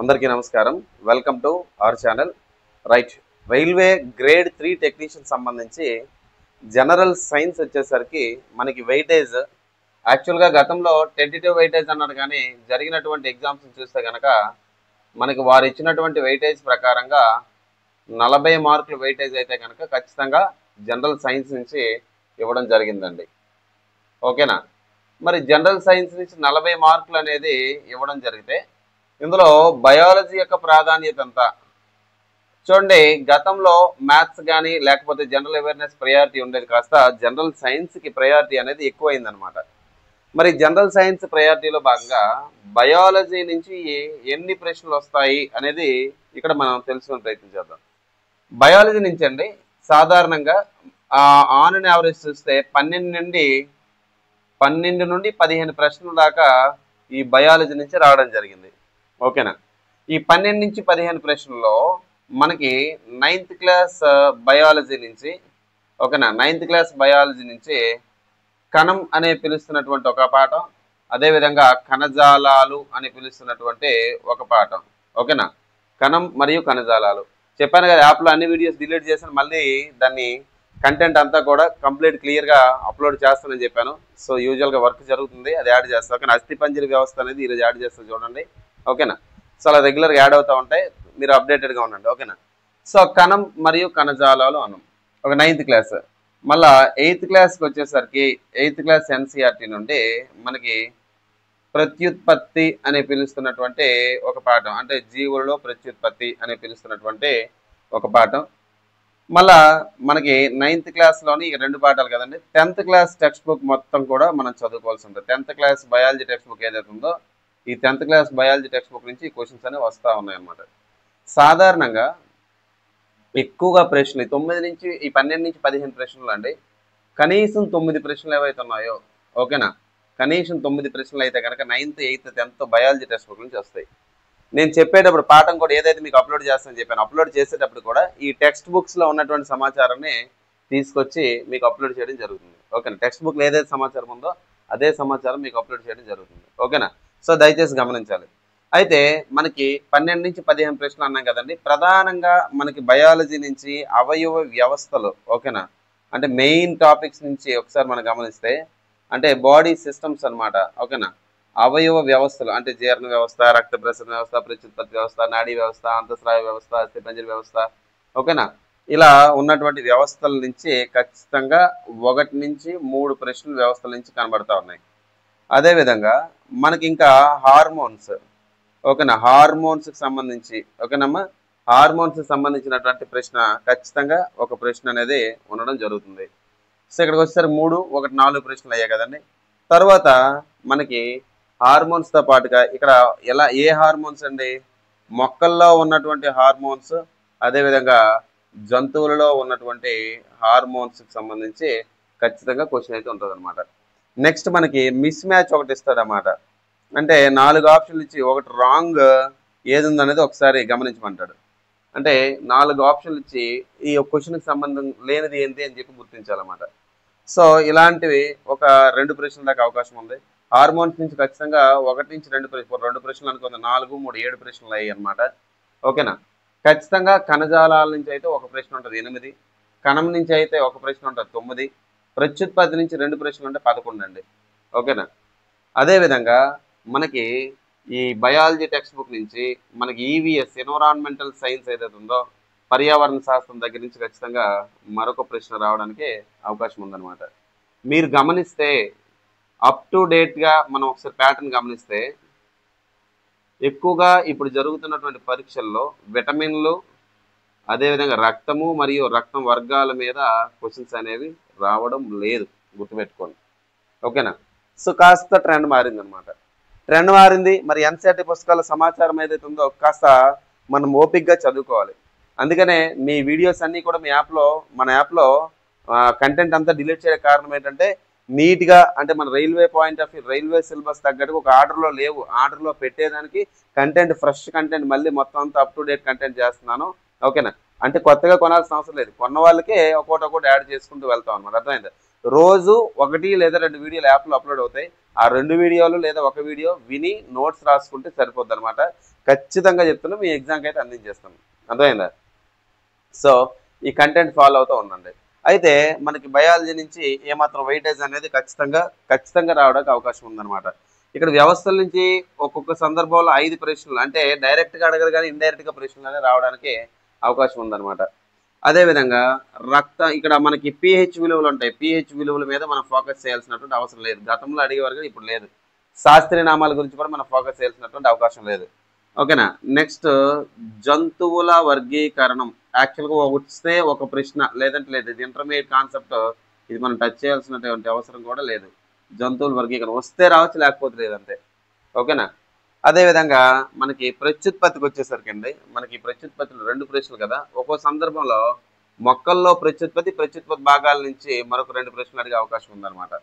అందరికీ నమస్కారం. Welcome to our channel. Right, railway grade 3 technician సంబంధించి జనరల్ సైన్స్ వచ్చేసరికి మనకి వెయిటేజ్ యాక్చువల్గా గతంలో టెంటేటివ్ వెయిటేజ్ అన్నారు, కానీ జరిగినటువంటి ఎగ్జామ్స్ చూస్తే కనుక మనకి వారు ఇచ్చినటువంటి వెయిటేజ్ ప్రకారంగా 40 మార్కులు వెయిటేజ్ అయితే కనుక ఖచ్చితంగా జనరల్ సైన్స్ నుంచి ఇవ్వడం జరిగిందండి. ఓకేనా? మరి జనరల్ సైన్స్ నుంచి 40 మార్కులు అనేది ఇవ్వడం జరిగితే ఇందులో బయాలజీ యొక్క ప్రాధాన్యత ఎంత చూడండి. గతంలో మ్యాథ్స్ కానీ లేకపోతే జనరల్ అవేర్నెస్ ప్రయారిటీ ఉండేది, కాస్త జనరల్ సైన్స్కి ప్రయారిటీ అనేది ఎక్కువైందనమాట. మరి జనరల్ సైన్స్ ప్రయారిటీలో భాగంగా బయాలజీ నుంచి ఎన్ని ప్రశ్నలు వస్తాయి అనేది ఇక్కడ మనం తెలుసుకునే ప్రయత్నం చేద్దాం. బయాలజీ నుంచి అండి సాధారణంగా ఆన్ అండ్ యావరేజ్ చూస్తే 12 నుండి 15 ప్రశ్నల దాకా ఈ బయాలజీ నుంచి రావడం జరిగింది. ఓకేనా? ఈ 12 నుంచి 15 ప్రశ్నల్లో మనకి 9th క్లాస్ బయాలజీ నుంచి, ఓకేనా, 9th క్లాస్ బయాలజీ నుంచి కణం అనే పిలుస్తున్నటువంటి ఒక పాఠం, అదేవిధంగా కణజాలాలు అని పిలుస్తున్నటువంటి ఒక పాఠం. ఓకేనా? కణం మరియు కణజాలాలు చెప్పాను కదా, యాప్లో అన్ని వీడియోస్ డిలీట్ చేశాను, మళ్ళీ దాన్ని కంటెంట్ అంతా కూడా కంప్లీట్ క్లియర్గా అప్లోడ్ చేస్తానని చెప్పాను. సో యూజువల్గా వర్క్ జరుగుతుంది, అది యాడ్ చేస్తాను. ఓకేనా? అస్థిపంజర వ్యవస్థ అనేది ఈరోజు యాడ్ చేస్తాను చూడండి. ఓకేనా? సో అలా రెగ్యులర్గా యాడ్ అవుతూ ఉంటాయి, మీరు అప్డేటెడ్గా ఉండండి. ఓకేనా? సో కణం మరియు కణజాలాలు అన్నాం ఒక 9th క్లాస్. మళ్ళా 8th క్లాస్కి వచ్చేసరికి 8th క్లాస్ ఎన్సీఆర్టీ నుండి మనకి ప్రత్యుత్పత్తి అని పిలుస్తున్నటువంటి ఒక పాఠం, అంటే జీవులలో ప్రత్యుత్పత్తి అని పిలుస్తున్నటువంటి ఒక పాఠం. మళ్ళా మనకి 9th క్లాస్లోని 2 పాఠాలు కదండి. 10th క్లాస్ టెక్స్ట్ బుక్ మొత్తం కూడా మనం చదువుకోవాల్సి ఉంటుంది. 10th class biology text book ఏదైతే ఉందో ఈ 10th class biology text book నుంచి క్వశ్చన్స్ అనేవి వస్తూ ఉన్నాయన్నమాట. సాధారణంగా ఎక్కువగా ప్రశ్నలు 12 నుంచి 15 ప్రశ్నలు అండి. కనీసం 9 ప్రశ్నలు ఏవైతే ఉన్నాయో, ఓకేనా, కనీసం 9 ప్రశ్నలు అయితే కనుక 9th, 8th, 10th biology text book నుంచి వస్తాయి. నేను చెప్పేటప్పుడు పాఠం కూడా ఏదైతే మీకు అప్లోడ్ చేస్తానని చెప్పాను, అప్లోడ్ చేసేటప్పుడు కూడా ఈ టెక్స్ట్ బుక్స్లో ఉన్నటువంటి సమాచారాన్ని తీసుకొచ్చి మీకు అప్లోడ్ చేయడం జరుగుతుంది. ఓకేనా? టెక్స్ట్ బుక్లో ఏదైతే సమాచారం ఉందో అదే సమాచారం మీకు అప్లోడ్ చేయడం జరుగుతుంది. ఓకేనా? సో దయచేసి గమనించాలి. అయితే మనకి 12 నుంచి 15 ప్రశ్నలు అన్నాం కదండి. ప్రధానంగా మనకి బయాలజీ నుంచి అవయవ వ్యవస్థలు, ఓకేనా, అంటే మెయిన్ టాపిక్స్ నుంచి ఒకసారి మనం గమనిస్తే అంటే బాడీ సిస్టమ్స్ అనమాట. ఓకేనా? అవయవ వ్యవస్థలు అంటే జీర్ణ వ్యవస్థ, రక్త ప్రసరణ వ్యవస్థ, ప్రత్యుత్పత్తి వ్యవస్థ, నాడీ వ్యవస్థ, అంతఃస్రావ వ్యవస్థ, అస్థిపంజర వ్యవస్థ, ఓకేనా, ఇలా ఉన్నటువంటి వ్యవస్థల నుంచి ఖచ్చితంగా 1 నుంచి 3 ప్రశ్నలు వ్యవస్థల నుంచి కనబడతా ఉన్నాయి. అదేవిధంగా మనకి ఇంకా హార్మోన్స్, ఓకేనా, హార్మోన్స్కి సంబంధించి, ఓకేనమ్మా, హార్మోన్స్కి సంబంధించినటువంటి ప్రశ్న ఖచ్చితంగా ఒక ప్రశ్న అనేది ఉండడం జరుగుతుంది. సో ఇక్కడికి వచ్చేసరికి 3, 1, 4 ప్రశ్నలు అయ్యాయి కదండి. తర్వాత మనకి హార్మోన్స్తో పాటుగా ఇక్కడ ఏ హార్మోన్స్ అండి, మొక్కల్లో ఉన్నటువంటి హార్మోన్స్, అదేవిధంగా జంతువులలో ఉన్నటువంటి హార్మోన్స్కి సంబంధించి ఖచ్చితంగా క్వశ్చన్ అయితే ఉంటుంది అనమాట. నెక్స్ట్ మనకి మిస్ మ్యాచ్ ఒకటి ఇస్తాడనమాట. అంటే 4 ఆప్షన్లు ఇచ్చి ఒకటి రాంగ్ ఏది ఉందనేది ఒకసారి గమనించమంటాడు. అంటే 4 ఆప్షన్లు ఇచ్చి ఈ క్వశ్చన్కి సంబంధం లేనిది ఏంటి అని చెప్పి గుర్తించాలన్నమాట. సో ఇలాంటివి ఒక 2 ప్రశ్నల దాకా అవకాశం ఉంది. హార్మోన్స్ నుంచి ఖచ్చితంగా 1 నుంచి 2 ప్రశ్నలు అనుకుంది, 4, 3, 7 ప్రశ్నలు అయ్యాయి అనమాట. ఓకేనా? ఖచ్చితంగా కణజాలాల నుంచి అయితే ఒక ప్రశ్న ఉంటుంది, 8. కణం నుంచి అయితే ఒక ప్రశ్న ఉంటుంది, 9. ప్రత్యుత్పత్తి నుంచి 2 ప్రశ్నలు ఉంటే 11 అండి. ఓకేనా? అదేవిధంగా మనకి ఈ బయాలజీ టెక్స్ట్ బుక్ నుంచి మనకి ఈవీఎస్ ఎన్విరాన్మెంటల్ సైన్స్ ఏదైతే ఉందో పర్యావరణ శాస్త్రం దగ్గర నుంచి ఖచ్చితంగా మరొక ప్రశ్న రావడానికి అవకాశం ఉందన్నమాట. మీరు గమనిస్తే అప్ టు డేట్గా మనం ఒకసారి ప్యాటర్న్ గమనిస్తే ఎక్కువగా ఇప్పుడు జరుగుతున్నటువంటి పరీక్షల్లో విటమిన్లు, అదేవిధంగా రక్తము మరియు రక్తం వర్గాల మీద క్వశ్చన్స్ అనేవి రావడం లేదు, గుర్తుపెట్టుకోండి. ఓకేనా? సో కాస్త ట్రెండ్ మారిందనమాట. ట్రెండ్ మారింది. మరి ఎన్సీఆర్టీ పుస్తకాల సమాచారం ఏదైతే ఉందో కాస్త మనం ఓపిక్గా చదువుకోవాలి. అందుకనే మీ వీడియోస్ అన్నీ కూడా మన యాప్లో కంటెంట్ అంతా డిలీట్ చేయడానికి కారణం ఏంటంటే నీట్గా, అంటే మన railway point of view, railway syllabus తగ్గట్టు ఒక ఆర్డర్లో లేవు. ఆర్డర్లో పెట్టేదానికి కంటెంట్, ఫ్రెష్ కంటెంట్ మళ్ళీ మొత్తం అంతా అప్ టు డేట్ కంటెంట్ చేస్తున్నాను. ఓకేనా? అంటే కొత్తగా కొనాల్సిన అవసరం లేదు, కొన్న వాళ్ళకే ఒక్కొక్కటి యాడ్ చేసుకుంటూ వెళ్తాం అనమాట. అర్థమైందా? రోజు 1 లేదా 2 వీడియోలు యాప్లో అప్లోడ్ అవుతాయి. ఆ 2 వీడియోలు లేదా 1 వీడియో విని నోట్స్ రాసుకుంటే సరిపోద్ది అనమాట. ఖచ్చితంగా చెప్తున్నా మీ ఎగ్జామ్కి అయితే అందించేస్తాను. అర్థమైందా? సో ఈ కంటెంట్ ఫాలో అవుతూ ఉండండి. అయితే మనకి బయాలజీ నుంచి ఏమాత్రం వెయిటేజ్ అనేది ఖచ్చితంగా రావడానికి అవకాశం ఉందన్నమాట. ఇక్కడ వ్యవస్థల నుంచి ఒక్కొక్క సందర్భంలో 5 ప్రశ్నలు అంటే డైరెక్ట్గా అడగరు కానీ ఇండైరెక్ట్గా ప్రశ్నలు అనేది రావడానికి అవకాశం ఉందన్నమాట. అదేవిధంగా ఇక్కడ మనకి pH విలువలు ఉంటాయి. pH విలువల మీద మనం ఫోకస్ చేయాల్సినటువంటి అవసరం లేదు. గతంలో అడిగేవారు కానీ ఇప్పుడు లేదు. శాస్త్రీయ నామాల గురించి కూడా మనం ఫోకస్ చేయాల్సినటువంటి అవకాశం లేదు. ఓకేనా? నెక్స్ట్ జంతువుల వర్గీకరణం. యాక్చువల్గా వస్తే ఒక ప్రశ్న లేదంటే లేదు. ఇది ఇంటర్మీడియట్ కాన్సెప్ట్. ఇది మనం టచ్ చేయాల్సినటువంటి అవసరం కూడా లేదు. జంతువుల వర్గీకరణ వస్తే రావచ్చు, లేకపోతే లేదంతే. ఓకేనా? అదేవిధంగా మనకి ప్రత్యుత్పత్తికి వచ్చేసరికి అండి, మనకి ప్రత్యుత్పత్తులు 2 ప్రశ్నలు కదా. ఒక్కో సందర్భంలో మొక్కల్లో ప్రత్యుత్పత్తి భాగాల నుంచి మరొక 2 ప్రశ్నలు అడిగే అవకాశం ఉందన్నమాట.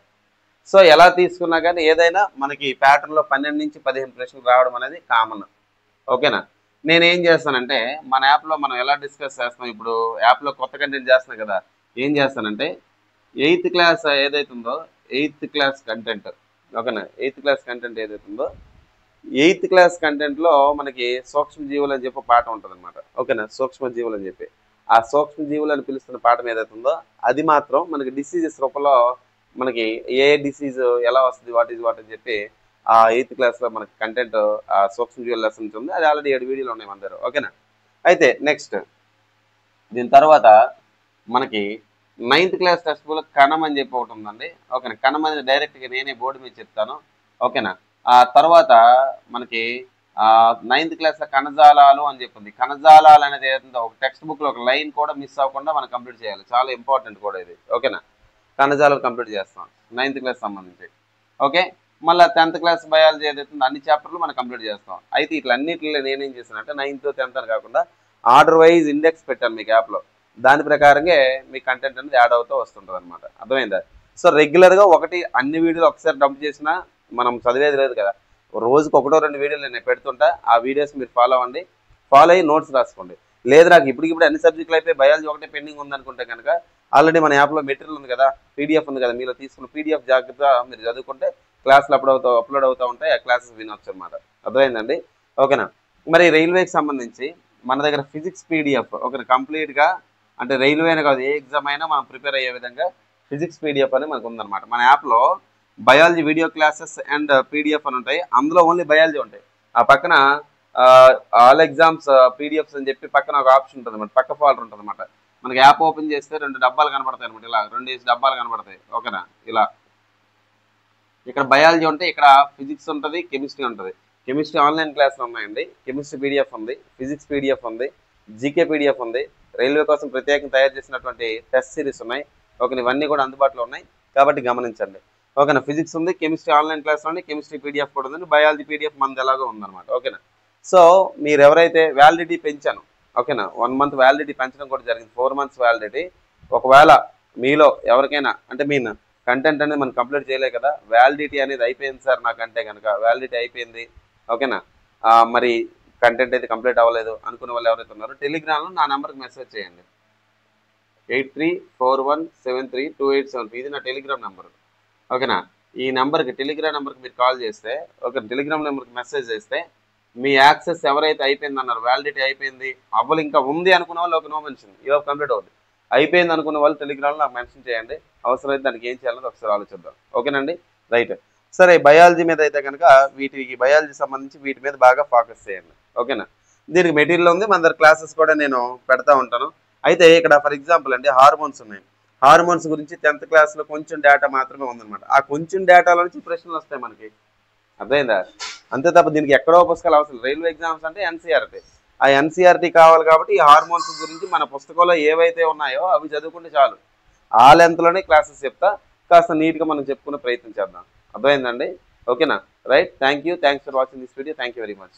సో ఎలా తీసుకున్నా కానీ ఏదైనా మనకి ప్యాటర్న్లో 12 నుంచి 15 ప్రశ్నలు రావడం అనేది కామన్. ఓకేనా? నేనేం చేస్తానంటే మన యాప్లో మనం ఎలా డిస్కస్ చేస్తాం, ఇప్పుడు యాప్లో కొత్త కంటెంట్ చేస్తున్నాం కదా, ఏం చేస్తానంటే 8th క్లాస్ ఏదైతే ఉందో 8th క్లాస్ కంటెంట్, ఓకేనా, 8th క్లాస్ కంటెంట్ ఏదైతే ఉందో 8th క్లాస్ కంటెంట్లో మనకి సూక్ష్మజీవులు అని చెప్పి పాఠం ఉంటుంది అనమాట. ఓకేనా? సూక్ష్మజీవులు అని చెప్పి ఆ సూక్ష్మజీవులు అని పిలుస్తున్న పాఠం ఏదైతే ఉందో అది మాత్రం మనకి డిసీజెస్ రూపంలో మనకి ఏ డిసీజ్ ఎలా వస్తుంది, వాట్ అని చెప్పి ఆ 8th క్లాస్లో మనకి కంటెంట్ ఆ సూక్ష్మజీవుల లెసన్స్ ఉంది. అది ఆల్రెడీ 7 వీడియోలు ఉన్నాయి మన దగ్గర. ఓకేనా? అయితే నెక్స్ట్ దీని తర్వాత మనకి 9th క్లాస్ టెక్స్ట్ బుక్లో కణం అని చెప్పి ఒకటి ఉందండి. ఓకేనా? కణం అనేది డైరెక్ట్గా నేనే బోర్డు మీద చెప్తాను. ఓకేనా? ఆ తర్వాత మనకి 9th క్లాస్లో కణజాలాలు అని చెప్పింది. కణజాలాలు అనేది ఏదైతుందో ఒక టెక్స్ట్ బుక్లో ఒక లైన్ కూడా మిస్ అవ్వకుండా మనం కంప్లీట్ చేయాలి. చాలా ఇంపార్టెంట్ కూడా ఇది. ఓకేనా? కణజాలాలు కంప్లీట్ చేస్తాం 9th క్లాస్ సంబంధించి. ఓకే, మళ్ళీ 10th క్లాస్ బయాలజీ ఏదైతుందో అన్ని చాప్టర్లు మనం కంప్లీట్ చేస్తాం. అయితే ఇట్లా అన్నింటిలో నేనేం చేశానంటే 9th 10th అని కాకుండా ఆర్డర్ వైజ్ ఇండెక్స్ పెట్టాను మీకు యాప్లో. దాని ప్రకారంగా మీ కంటెంట్ అనేది యాడ్ అవుతూ వస్తుంటుంది అనమాట. అర్థమైందా? సో రెగ్యులర్గా అన్ని వీడియోలు ఒకసారి డంప్ చేసినా మనం చదివేది లేదు కదా. రోజుకి 1-2 వీడియోలు నేను పెడుతుంటా. ఆ వీడియోస్ మీరు ఫాలో అవ్వండి. ఫాలో అయ్యి నోట్స్ రాసుకోండి. లేదు నాకు ఇప్పటికిప్పుడు అన్ని సబ్జెక్టులు అయిపోయి బయాలజీ ఒకటే పెండింగ్ ఉందనుకుంటే కనుక ఆల్రెడీ మన యాప్లో మెటీరియల్ ఉంది కదా, పీడిఎఫ్ ఉంది కదా, మీరు తీసుకున్న పీడిఎఫ్ జాగ్రత్తగా మీరు చదువుకుంటే క్లాసులు అప్లోడ్ అవుతూ ఉంటాయి. ఆ క్లాసెస్ వినొచ్చు అనమాట. అర్థమైందండి? ఓకేనా? మరి రైల్వేకి సంబంధించి మన దగ్గర ఫిజిక్స్ పీడిఎఫ్ ఓకే కంప్లీట్గా, అంటే రైల్వే అనే కాదు ఏ ఎగ్జామ్ అయినా మనం ప్రిపేర్ అయ్యే విధంగా ఫిజిక్స్ పీడిఎఫ్ అని మనకు ఉందన్నమాట. మన యాప్లో biology video classes and PDF అని ఉంటాయి. అందులో ఓన్లీ బయాలజీ ఉంటాయి. ఆ పక్కన ఆల్ ఎగ్జామ్స్ పీడిఎఫ్స్ అని చెప్పి పక్కన ఒక ఆప్షన్ ఉంటుంది అనమాట, పక్క ఫోల్డర్ ఉంటుంది అనమాట. మనకి యాప్ ఓపెన్ చేస్తే 2 డబ్బాలు కనబడతాయి అనమాట. ఇలా 2 డబ్బాలు కనబడతాయి. ఓకేనా? ఇలా ఇక్కడ బయాలజీ ఉంటే ఇక్కడ ఫిజిక్స్ ఉంటుంది, కెమిస్ట్రీ ఉంటుంది. కెమిస్ట్రీ ఆన్లైన్ క్లాసులు ఉన్నాయండి. కెమిస్ట్రీ పీడిఎఫ్ ఉంది, ఫిజిక్స్ పీడిఎఫ్ ఉంది, జీకే పీడిఎఫ్ ఉంది. రైల్వే కోసం ప్రత్యేకంగా తయారు చేసినటువంటి టెస్ట్ సిరీస్ ఉన్నాయి. ఓకే, ఇవన్నీ కూడా అందుబాటులో ఉన్నాయి కాబట్టి గమనించండి. ఓకేనా? ఫిజిక్స్ ఉంది, కెమిస్ట్రీ ఆన్లైన్ క్లాస్ ఉంది, కెమిస్ట్రీ పీడిఎఫ్ కూడా ఉంది, బయాలజీ పీడిఎఫ్ మనది ఎలాగో ఉందన్నమాట. ఓకేనా? సో మీరు ఎవరైతే వ్యాలిడిటీ పెంచాను, ఓకేనా, 1 మంత్ వ్యాలిడిటీ పెంచడం కూడా జరిగింది, 4 మంత్స్ వ్యాలిడిటీ. ఒకవేళ మీలో ఎవరికైనా అంటే మీన్ కంటెంట్ అనేది మనం కంప్లీట్ చేయలే కదా, వ్యాలిడిటీ అనేది అయిపోయింది సార్ నాకంటే కనుక వ్యాలిడిటీ అయిపోయింది, ఓకేనా, మరి కంటెంట్ అయితే కంప్లీట్ అవ్వలేదు అనుకునే వాళ్ళు ఎవరైతే ఉన్నారో టెలిగ్రామ్లో నా నెంబర్కి మెసేజ్ చేయండి. 8341732873 ఇది నా టెలిగ్రామ్ నెంబర్. ఓకేనా? ఈ నెంబర్కి టెలిగ్రామ్ నెంబర్కి మీరు కాల్ చేస్తే, ఓకే, టెలిగ్రామ్ నెంబర్కి మెసేజ్ చేస్తే మీ యాక్సెస్ ఎవరైతే అయిపోయింది అన్నారు వ్యాలిడిటీ అయిపోయింది అవ్వలు ఇంకా ఉంది అనుకున్న వాళ్ళు ఒక నో మెన్షన్ ఇవాళ కంప్లీట్ అవుతుంది. అయిపోయింది అనుకున్న వాళ్ళు టెలిగ్రామ్లో నాకు మెన్షన్ చేయండి. అవసరమైతే దానికి ఏం చేయాలని ఒకసారి ఆలోచిద్దాం. ఓకేనండి? రైట్. సరే, బయాలజీ మీద అయితే కనుక వీటికి బయాలజీ సంబంధించి వీటి మీద బాగా ఫోకస్ చేయండి. ఓకేనా? దీనికి మెటీరియల్ ఉంది, మన దగ్గర క్లాసెస్ కూడా నేను పెడతా ఉంటాను. అయితే ఇక్కడ ఫర్ ఎగ్జాంపుల్ అండి హార్మోన్స్ ఉన్నాయి. హార్మోన్స్ గురించి 10th క్లాస్లో కొంచెం డేటా మాత్రమే ఉందన్నమాట. ఆ కొంచెం డేటాలో నుంచి ప్రశ్నలు వస్తాయి మనకి. అర్థమైందా? అంతే తప్ప దీనికి ఎక్కడో పుస్తకాలు అవసరం. రైల్వే ఎగ్జామ్స్ అంటే ఎన్సీఆర్టీ, ఆ ఎన్సీఆర్టీ కావాలి కాబట్టి ఈ హార్మోన్స్ గురించి మన పుస్తకంలో ఏవైతే ఉన్నాయో అవి చదువుకుంటే చాలు. ఆ లెంత్లోనే క్లాసెస్ చెప్తా, కాస్త నీట్గా మనం చెప్పుకునే ప్రయత్నం చేద్దాం. అర్థమైందండి? ఓకేనా? Right. Thanks for watching this video. Thank you very much.